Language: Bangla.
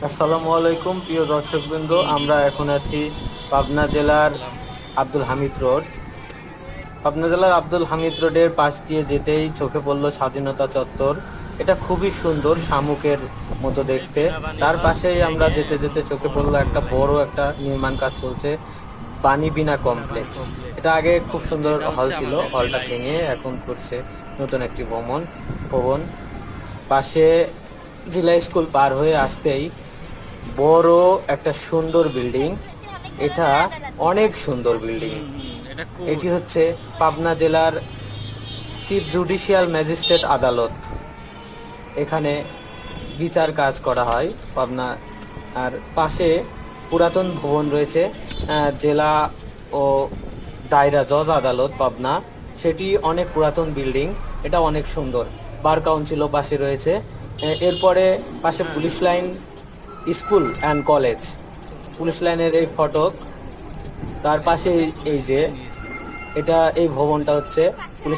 আসসালামু আলাইকুম প্রিয় দর্শকবৃন্দ, আমরা এখন আছি পাবনা জেলার আব্দুল হামিদ রোড। পাবনা জেলার আব্দুল হামিদ রোডের পাশ দিয়ে যেতেই চোখে পড়লো স্বাধীনতা চত্বর। এটা খুবই সুন্দর, শামুকের মতো দেখতে। তার পাশেই আমরা যেতে যেতে চোখে পড়লো একটা বড় একটা নির্মাণ কাজ চলছে, বাণী বিনা কমপ্লেক্স। এটা আগে খুব সুন্দর হল ছিল, হলটা ভেঙে এখন করছে নতুন একটি ভবন। পাশে জেলা স্কুল পার হয়ে আসতেই বড় একটা সুন্দর বিল্ডিং। এটা অনেক সুন্দর বিল্ডিং। এটি হচ্ছে পাবনা জেলার চিফ জুডিশিয়াল ম্যাজিস্ট্রেট আদালত। এখানে বিচার কাজ করা হয় পাবনা। আর পাশে পুরাতন ভবন রয়েছে, জেলা ও দায়রা জজ আদালত পাবনা। সেটি অনেক পুরাতন বিল্ডিং, এটা অনেক সুন্দর। বার কাউন্সিলও পাশে রয়েছে। এরপরে পাশে police line school and college, police লাইনের এই ফটক। তার পাশে এই যে এটা এই ভবনটা হচ্ছে